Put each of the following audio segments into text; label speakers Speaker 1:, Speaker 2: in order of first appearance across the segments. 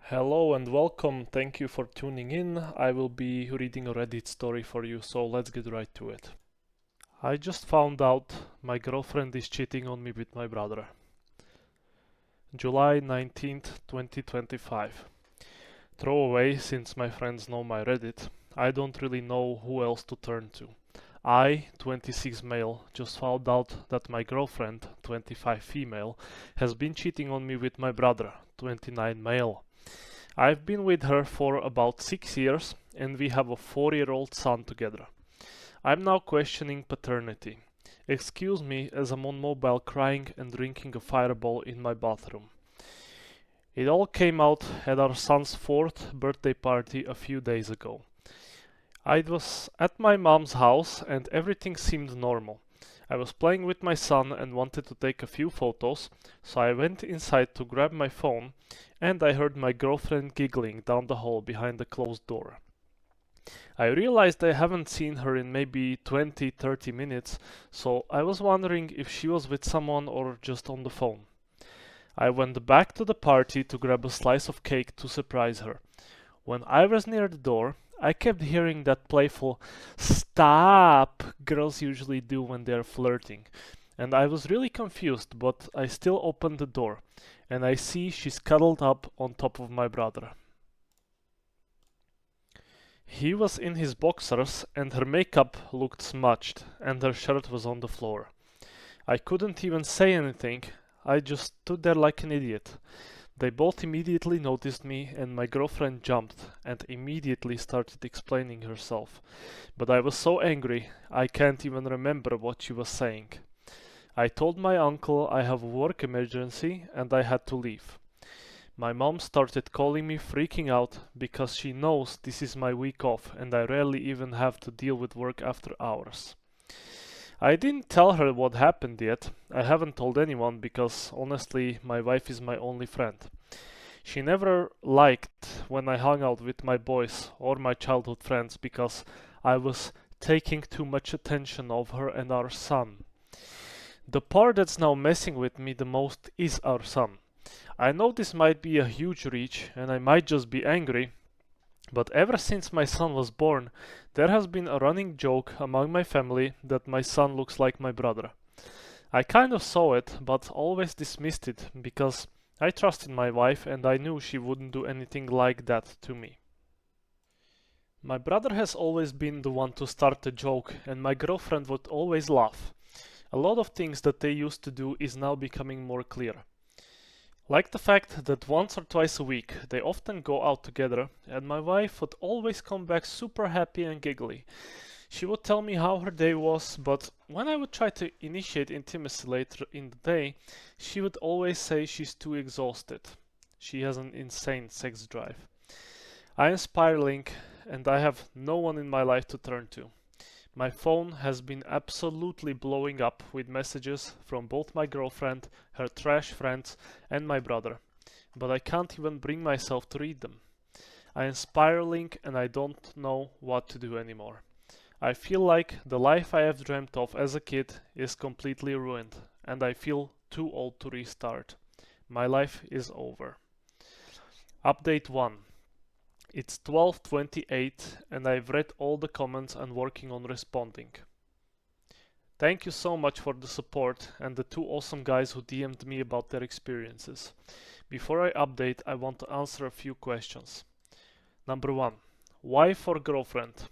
Speaker 1: Hello and welcome. Thank you for tuning in. I will be reading a Reddit story for you, so let's get right to it. I just found out my girlfriend is cheating on me with my brother. July 19th, 2025. Throwaway, since my friends know my Reddit. I don't really know who else to turn to. I, 26 male, just found out that my girlfriend, 25 female, has been cheating on me with my brother, 29 male. I've been with her for about 6 years and we have a 4-year-old son together. I'm now questioning paternity. Excuse me as I'm on mobile crying and drinking a fireball in my bathroom. It all came out at our son's 4th birthday party a few days ago. I was at my mom's house and everything seemed normal. I was playing with my son and wanted to take a few photos, so I went inside to grab my phone and I heard my girlfriend giggling down the hall behind the closed door. I realized I haven't seen her in maybe 20-30 minutes, so I was wondering if she was with someone or just on the phone. I went back to the party to grab a slice of cake to surprise her. When I was near the door, I kept hearing that playful "stop" girls usually do when they're flirting. And I was really confused, but I still opened the door, and I see she's cuddled up on top of my brother. He was in his boxers, and her makeup looked smudged, and her shirt was on the floor. I couldn't even say anything, I just stood there like an idiot. They both immediately noticed me, and my girlfriend jumped and immediately started explaining herself. But I was so angry, I can't even remember what she was saying. I told my uncle I have a work emergency and I had to leave. My mom started calling me, freaking out because she knows this is my week off and I rarely even have to deal with work after hours. I didn't tell her what happened yet. I haven't told anyone because honestly, my wife is my only friend. She never liked when I hung out with my boys or my childhood friends because I was taking too much attention of her and our son. The part that's now messing with me the most is our son. I know this might be a huge reach and I might just be angry, but ever since my son was born, there has been a running joke among my family that my son looks like my brother. I kind of saw it, but always dismissed it because I trusted my wife and I knew she wouldn't do anything like that to me. My brother has always been the one to start the joke, and my girlfriend would always laugh. A lot of things that they used to do is now becoming more clear. Like the fact that once or twice a week they often go out together, and my wife would always come back super happy and giggly. She would tell me how her day was, but when I would try to initiate intimacy later in the day, she would always say she's too exhausted. She has an insane sex drive. I am spiraling, and I have no one in my life to turn to. My phone has been absolutely blowing up with messages from both my girlfriend, her trash friends, and my brother, but I can't even bring myself to read them. I am spiraling and I don't know what to do anymore. I feel like the life I have dreamt of as a kid is completely ruined, and I feel too old to restart. My life is over. Update 1. It's 12:28 and I've read all the comments and working on responding. Thank you so much for the support and the two awesome guys who DM'd me about their experiences. Before I update, I want to answer a few questions. Number 1. Wife or girlfriend?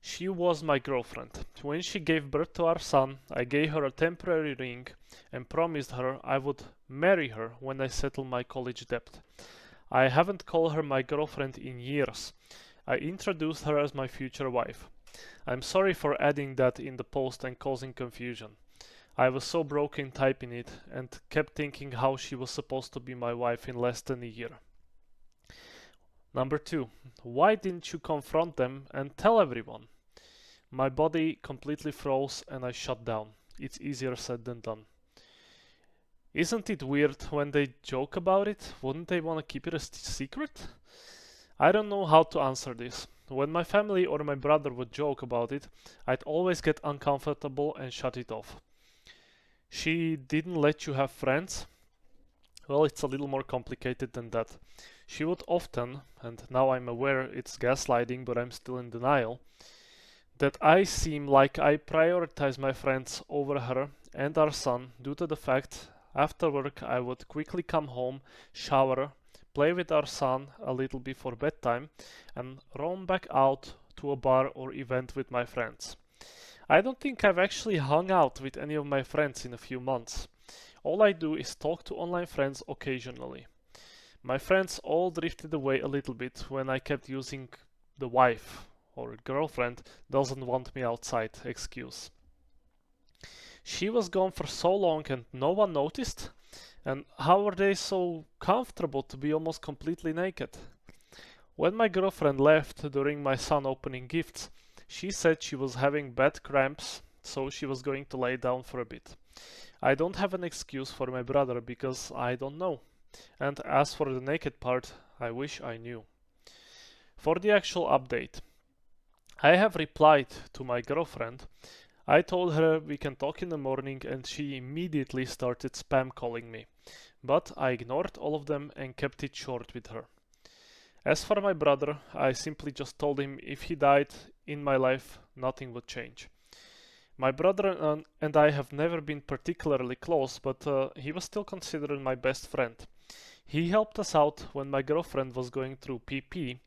Speaker 1: She was my girlfriend. When she gave birth to our son, I gave her a temporary ring and promised her I would marry her when I settle my college debt. I haven't called her my girlfriend in years. I introduced her as my future wife. I'm sorry for adding that in the post and causing confusion. I was so broken typing it and kept thinking how she was supposed to be my wife in less than a year. Number 2. Why didn't you confront them and tell everyone? My body completely froze and I shut down. It's easier said than done. Isn't it weird when they joke about it? Wouldn't they want to keep it a secret? I don't know how to answer this. When my family or my brother would joke about it, I'd always get uncomfortable and shut it off. She didn't let you have friends? Well, it's a little more complicated than that. She would often, and now I'm aware it's gaslighting, but I'm still in denial, that I seem like I prioritize my friends over her and our son due to the fact after work I would quickly come home, shower, play with our son a little before bedtime, and roam back out to a bar or event with my friends. I don't think I've actually hung out with any of my friends in a few months. All I do is talk to online friends occasionally. My friends all drifted away a little bit when I kept using the wife or girlfriend doesn't want me outside excuse. She was gone for so long and no one noticed? And how are they so comfortable to be almost completely naked? When my girlfriend left during my son opening gifts, she said she was having bad cramps, so she was going to lay down for a bit. I don't have an excuse for my brother because I don't know. And as for the naked part, I wish I knew. For the actual update, I have replied to my girlfriend. I told her we can talk in the morning and she immediately started spam calling me. But I ignored all of them and kept it short with her. As for my brother, I simply just told him if he died in my life, nothing would change. My brother and I have never been particularly close, but he was still considered my best friend. He helped us out when my girlfriend was going through PP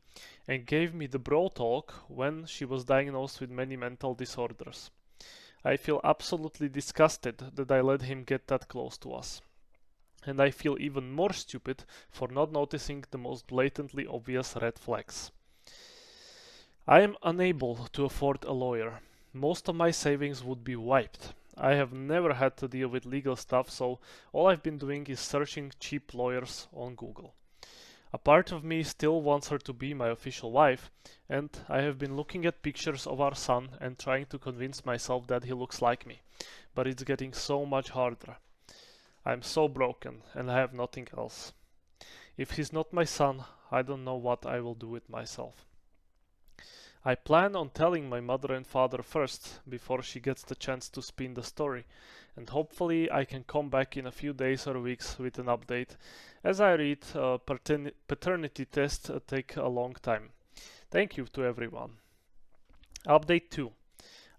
Speaker 1: and gave me the bro talk when she was diagnosed with many mental disorders. I feel absolutely disgusted that I let him get that close to us. And I feel even more stupid for not noticing the most blatantly obvious red flags. I am unable to afford a lawyer. Most of my savings would be wiped. I have never had to deal with legal stuff, so all I've been doing is searching cheap lawyers on Google. A part of me still wants her to be my official wife, and I have been looking at pictures of our son and trying to convince myself that he looks like me, but it's getting so much harder. I'm so broken and I have nothing else. If he's not my son, I don't know what I will do with myself. I plan on telling my mother and father first before she gets the chance to spin the story, and hopefully I can come back in a few days or weeks with an update. As I read, paternity tests take a long time. Thank you to everyone. Update 2.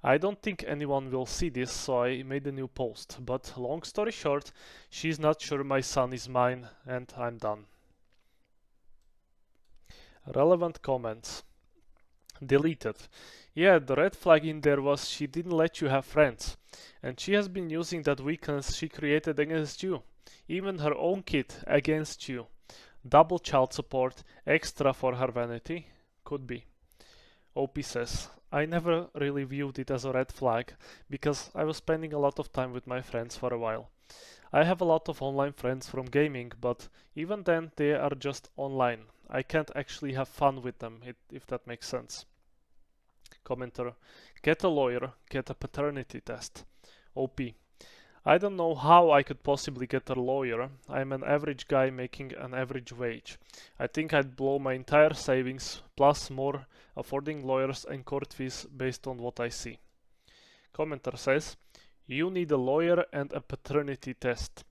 Speaker 1: I don't think anyone will see this, so I made a new post, but long story short, she's not sure my son is mine, and I'm done. Relevant comments. Deleted. Yeah, the red flag in there was she didn't let you have friends, and she has been using that weakness she created against you, even her own kid against you. Double child support, extra for her vanity? Could be. OP says, I never really viewed it as a red flag because I was spending a lot of time with my friends for a while. I have a lot of online friends from gaming, but even then they are just online. I can't actually have fun with them, if that makes sense. Commenter, get a lawyer, get a paternity test. OP, I don't know how I could possibly get a lawyer. I'm an average guy making an average wage. I think I'd blow my entire savings, plus more, affording lawyers and court fees based on what I see. Commenter says, you need a lawyer and a paternity test.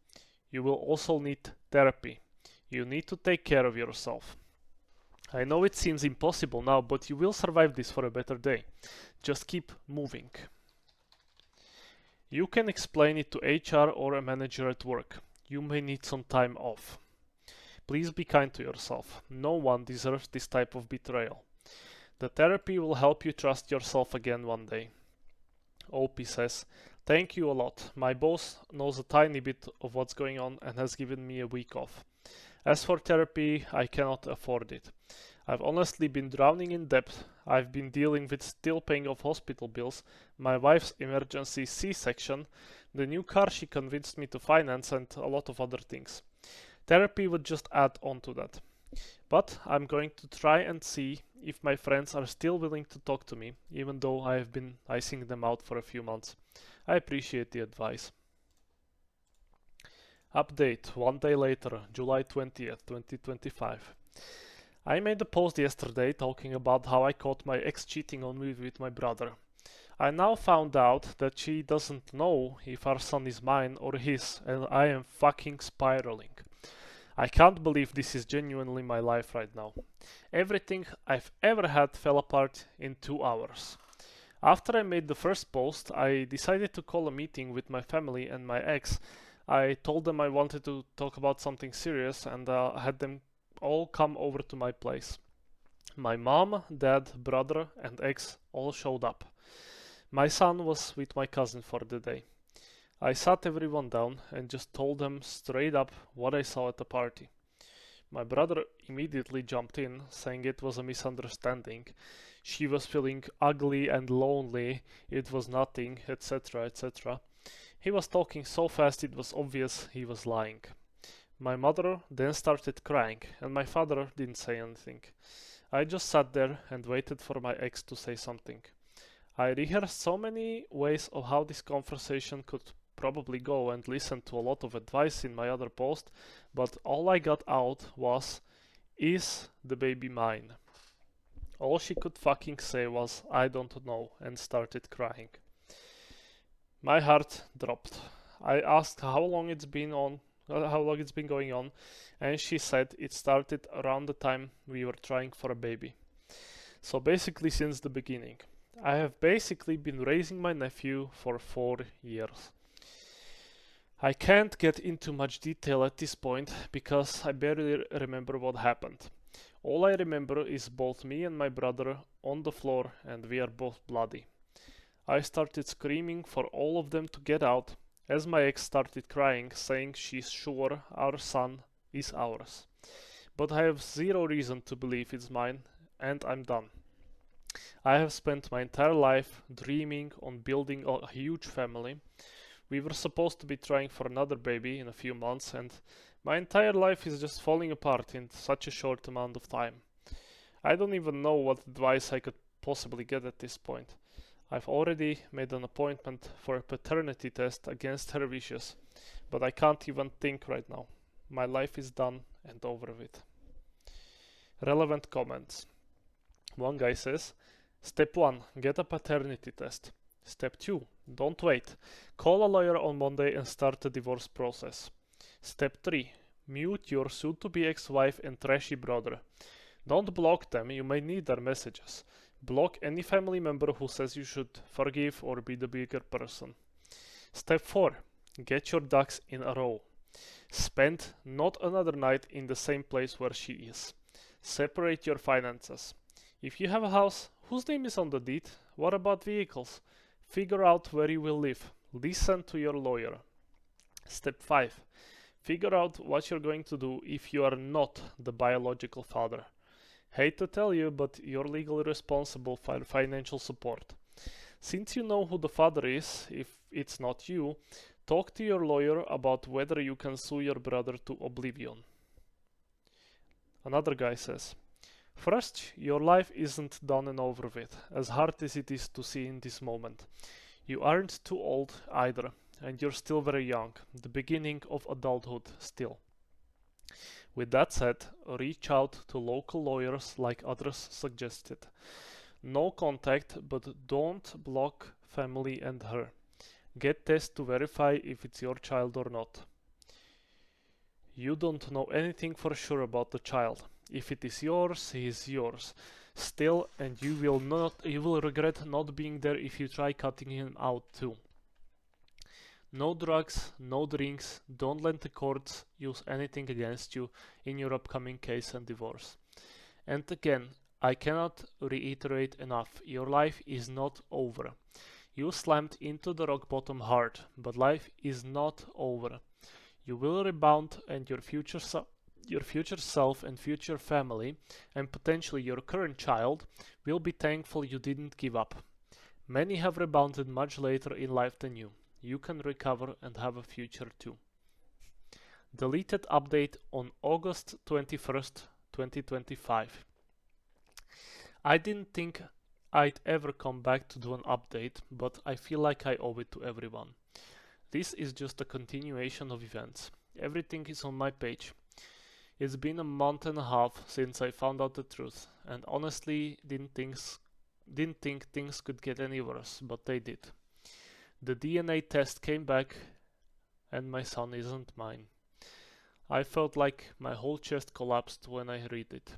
Speaker 1: You will also need therapy. You need to take care of yourself. I know it seems impossible now, but you will survive this for a better day. Just keep moving. You can explain it to HR or a manager at work. You may need some time off. Please be kind to yourself. No one deserves this type of betrayal. The therapy will help you trust yourself again one day. OP says, thank you a lot. My boss knows a tiny bit of what's going on and has given me a week off. As for therapy, I cannot afford it. I've honestly been drowning in debt. I've been dealing with still paying off hospital bills, my wife's emergency C-section, the new car she convinced me to finance, and a lot of other things. Therapy would just add on to that. But I'm going to try and see if my friends are still willing to talk to me, even though I have been icing them out for a few months. I appreciate the advice. Update 1 day later, July 20th, 2025. I made a post yesterday talking about how I caught my ex cheating on me with my brother. I now found out that she doesn't know if our son is mine or his, and I am fucking spiraling. I can't believe this is genuinely my life right now. Everything I've ever had fell apart in 2 hours. After I made the first post, I decided to call a meeting with my family and my ex. I told them I wanted to talk about something serious and had them all come over to my place. My mom, dad, brother, and ex all showed up. My son was with my cousin for the day. I sat everyone down and just told them straight up what I saw at the party. My brother immediately jumped in, saying it was a misunderstanding. She was feeling ugly and lonely, it was nothing, etc. etc. He was talking so fast it was obvious he was lying. My mother then started crying, and my father didn't say anything. I just sat there and waited for my ex to say something. I rehearsed so many ways of how this conversation could probably go and listened to a lot of advice in my other post, but all I got out was, "Is the baby mine?" All she could fucking say was, "I don't know," and started crying. My heart dropped. I asked how long it's been going on, and she said it started around the time we were trying for a baby. So basically since the beginning. I have basically been raising my nephew for 4 years. I can't get into much detail at this point because I barely remember what happened. All I remember is both me and my brother on the floor and we are both bloody. I started screaming for all of them to get out as my ex started crying, saying she's sure our son is ours. But I have zero reason to believe it's mine, and I'm done. I have spent my entire life dreaming on building a huge family. We were supposed to be trying for another baby in a few months, and my entire life is just falling apart in such a short amount of time. I don't even know what advice I could possibly get at this point. I've already made an appointment for a paternity test against her wishes, but I can't even think right now. My life is done and over with. Relevant comments. One guy says, Step 1, get a paternity test. Step 2, don't wait. Call a lawyer on Monday and start the divorce process. Step 3, mute your soon-to-be ex-wife and trashy brother. Don't block them, you may need their messages. Block any family member who says you should forgive or be the bigger person. Step 4, get your ducks in a row. Spend not another night in the same place where she is. Separate your finances. If you have a house, whose name is on the deed? What about vehicles? Figure out where you will live. Listen to your lawyer. Step 5. Figure out what you're going to do if you are not the biological father. Hate to tell you, but you're legally responsible for financial support. Since you know who the father is, if it's not you, talk to your lawyer about whether you can sue your brother to oblivion. Another guy says, First, your life isn't done and over with, as hard as it is to see in this moment. You aren't too old either, and you're still very young, the beginning of adulthood still. With that said, reach out to local lawyers like others suggested. No contact, but don't block family and her. Get tests to verify if it's your child or not. You don't know anything for sure about the child. If it is yours, he is yours. Still, and you will regret not being there if you try cutting him out too. No drugs, no drinks, don't let the courts use anything against you in your upcoming case and divorce. And again, I cannot reiterate enough, your life is not over. You slammed into the rock bottom hard, but life is not over. You will rebound and your future self and future family, and potentially your current child, will be thankful you didn't give up. Many have rebounded much later in life than you. You can recover and have a future too. Deleted update on August 21st, 2025. I didn't think I'd ever come back to do an update, but I feel like I owe it to everyone. This is just a continuation of events. Everything is on my page. It's been a month and a half since I found out the truth, and honestly didn't think things could get any worse, but they did. The DNA test came back, and my son isn't mine. I felt like my whole chest collapsed when I read it.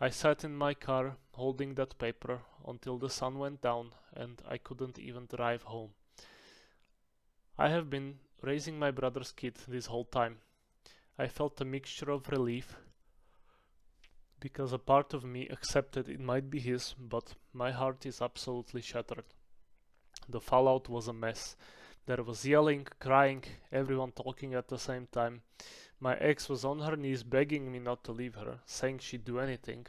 Speaker 1: I sat in my car holding that paper until the sun went down and I couldn't even drive home. I have been raising my brother's kid this whole time. I felt a mixture of relief because a part of me accepted it might be his, but my heart is absolutely shattered. The fallout was a mess. There was yelling, crying, everyone talking at the same time. My ex was on her knees begging me not to leave her, saying she'd do anything.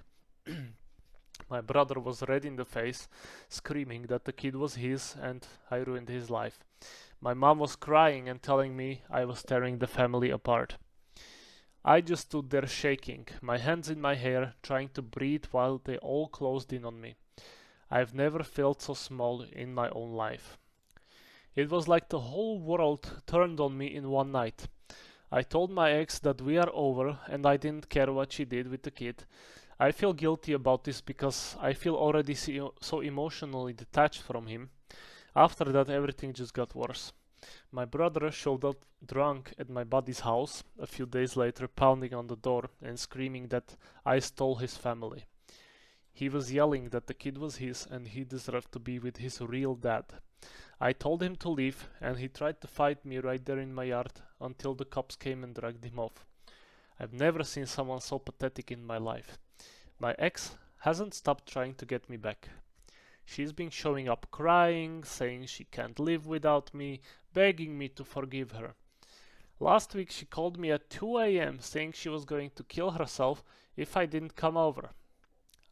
Speaker 1: My brother was red in the face, screaming that the kid was his and I ruined his life. My mom was crying and telling me I was tearing the family apart. I just stood there shaking, my hands in my hair, trying to breathe while they all closed in on me. I've never felt so small in my own life. It was like the whole world turned on me in one night. I told my ex that we are over and I didn't care what she did with the kid. I feel guilty about this because I feel already so emotionally detached from him. After that, everything just got worse. My brother showed up drunk at my buddy's house a few days later, pounding on the door and screaming that I stole his family. He was yelling that the kid was his and he deserved to be with his real dad. I told him to leave and he tried to fight me right there in my yard until the cops came and dragged him off. I've never seen someone so pathetic in my life. My ex hasn't stopped trying to get me back. She's been showing up crying, saying she can't live without me, begging me to forgive her. Last week she called me at 2 a.m. saying she was going to kill herself if I didn't come over.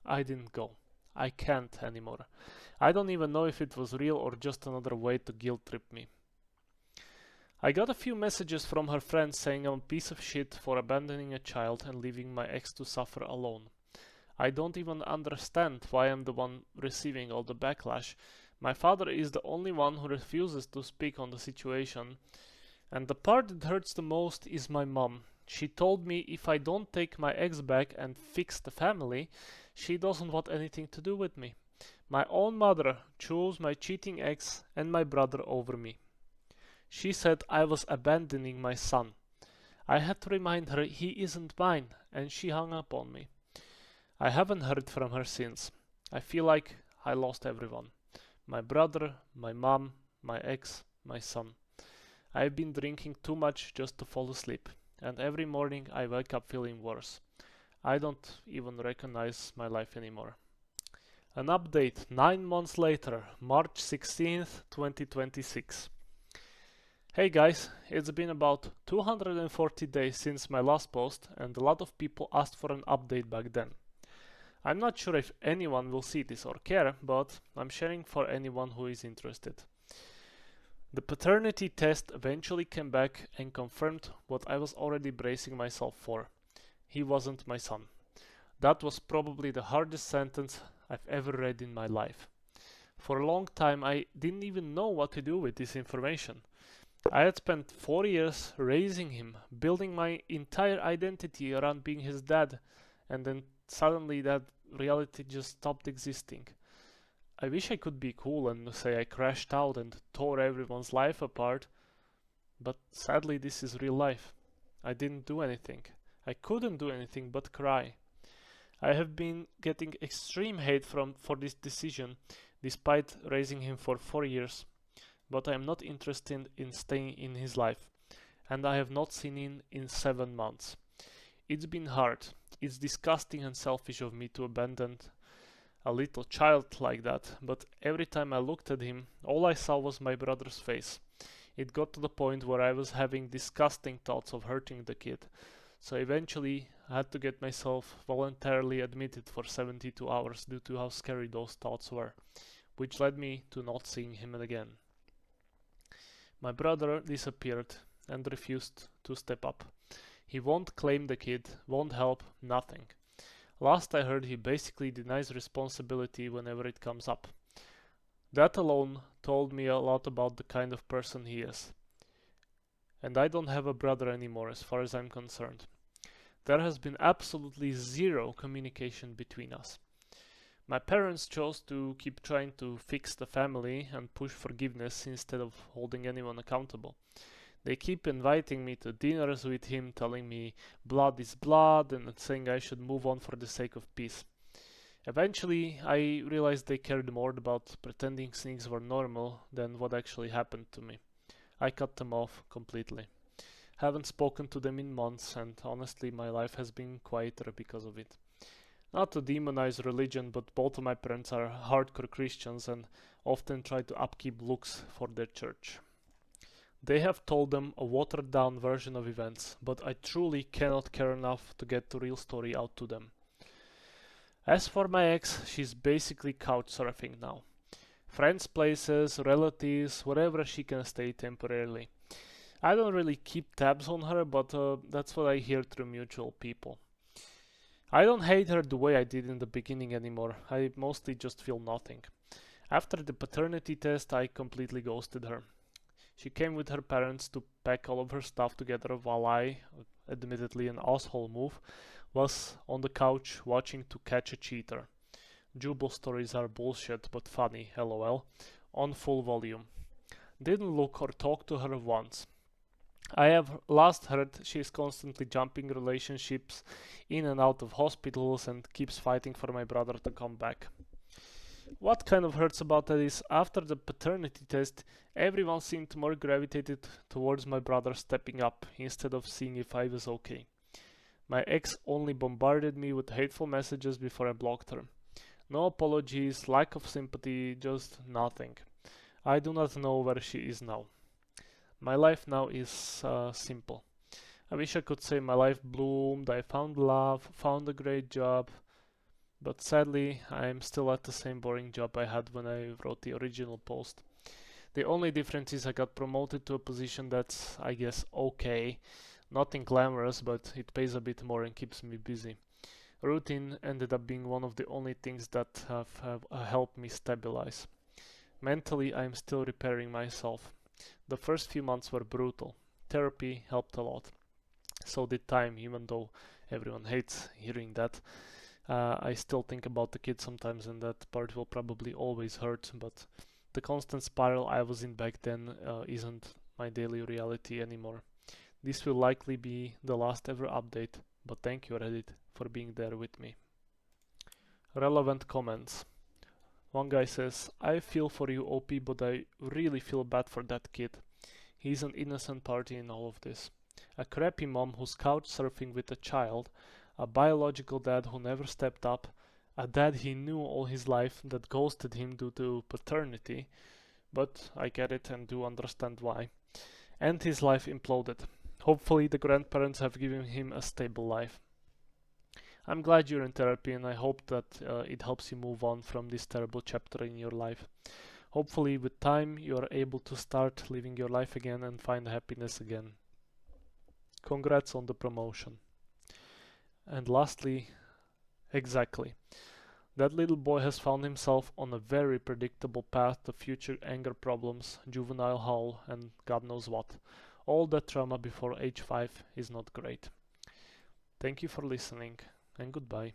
Speaker 1: I didn't go. I can't anymore. I don't even know if it was real or just another way to guilt trip me. I got a few messages from her friends saying I'm a piece of shit for abandoning a child and leaving my ex to suffer alone. I don't even understand why I'm the one receiving all the backlash. My father is the only one who refuses to speak on the situation. And the part that hurts the most is my mom. She told me if I don't take my ex back and fix the family, she doesn't want anything to do with me. My own mother chose my cheating ex and my brother over me. She said I was abandoning my son. I had to remind her he isn't mine, and she hung up on me. I haven't heard from her since. I feel like I lost everyone. My brother, my mom, my ex, my son. I've been drinking too much just to fall asleep, and every morning I wake up feeling worse. I don't even recognize my life anymore. An update 9 months later, March 16th, 2026. Hey guys, it's been about 240 days since my last post, and a lot of people asked for an update back then. I'm not sure if anyone will see this or care, but I'm sharing for anyone who is interested. The paternity test eventually came back and confirmed what I was already bracing myself for. He wasn't my son. That was probably the hardest sentence I've ever read in my life. For a long time I didn't even know what to do with this information. I had spent 4 years raising him, building my entire identity around being his dad, and then suddenly that reality just stopped existing. I wish I could be cool and say I crashed out and tore everyone's life apart, but sadly this is real life. I didn't do anything. I couldn't do anything but cry. I have been getting extreme hate for this decision, despite raising him for 4 years, but I am not interested in staying in his life, and I have not seen him in 7 months. It's been hard. It's disgusting and selfish of me to abandon a little child like that, but every time I looked at him, all I saw was my brother's face. It got to the point where I was having disgusting thoughts of hurting the kid, so eventually I had to get myself voluntarily admitted for 72 hours due to how scary those thoughts were, which led me to not seeing him again. My brother disappeared and refused to step up. He won't claim the kid, won't help, nothing. Last I heard, he basically denies responsibility whenever it comes up. That alone told me a lot about the kind of person he is. And I don't have a brother anymore as far as I'm concerned. There has been absolutely zero communication between us. My parents chose to keep trying to fix the family and push forgiveness instead of holding anyone accountable. They keep inviting me to dinners with him, telling me blood is blood and saying I should move on for the sake of peace. Eventually, I realized they cared more about pretending things were normal than what actually happened to me. I cut them off completely. Haven't spoken to them in months, and honestly, my life has been quieter because of it. Not to demonize religion, but both of my parents are hardcore Christians and often try to upkeep looks for their church. They have told them a watered down version of events, but I truly cannot care enough to get the real story out to them. As for my ex, she's basically couch surfing now. Friends' places, relatives, wherever she can stay temporarily. I don't really keep tabs on her, but that's what I hear through mutual people. I don't hate her the way I did in the beginning anymore. I mostly just feel nothing. After the paternity test, I completely ghosted her. She came with her parents to pack all of her stuff together while I, admittedly an asshole move, was on the couch watching To Catch a Cheater. Jubal stories are bullshit but funny, lol, on full volume. Didn't look or talk to her once. I have last heard she is constantly jumping relationships in and out of hospitals and keeps fighting for my brother to come back. What kind of hurts about that is after the paternity test, everyone seemed more gravitated towards my brother stepping up instead of seeing if I was okay. My ex only bombarded me with hateful messages before I blocked her. No apologies, lack of sympathy, just nothing. I do not know where she is now. My life now is simple. I wish I could say my life bloomed, I found love, found a great job, but sadly, I am still at the same boring job I had when I wrote the original post. The only difference is I got promoted to a position that's, I guess, okay. Nothing glamorous, but it pays a bit more and keeps me busy. Routine ended up being one of the only things that have helped me stabilize. Mentally, I am still repairing myself. The first few months were brutal. Therapy helped a lot. So did time, even though everyone hates hearing that. I still think about the kids sometimes, and that part will probably always hurt, but the constant spiral I was in back then isn't my daily reality anymore. This will likely be the last ever update, but thank you, Reddit, for being there with me. Relevant comments. One guy says, I feel for you, OP, but I really feel bad for that kid. He's an innocent party in all of this. A crappy mom who's couch surfing with a child, a biological dad who never stepped up, a dad he knew all his life that ghosted him due to paternity, but I get it and do understand why, and his life imploded. Hopefully the grandparents have given him a stable life. I'm glad you're in therapy and I hope that it helps you move on from this terrible chapter in your life. Hopefully with time you are able to start living your life again and find happiness again. Congrats on the promotion. And lastly, exactly. That little boy has found himself on a very predictable path to future anger problems, juvenile hall, and God knows what. All that trauma before age 5 is not great. Thank you for listening, and goodbye.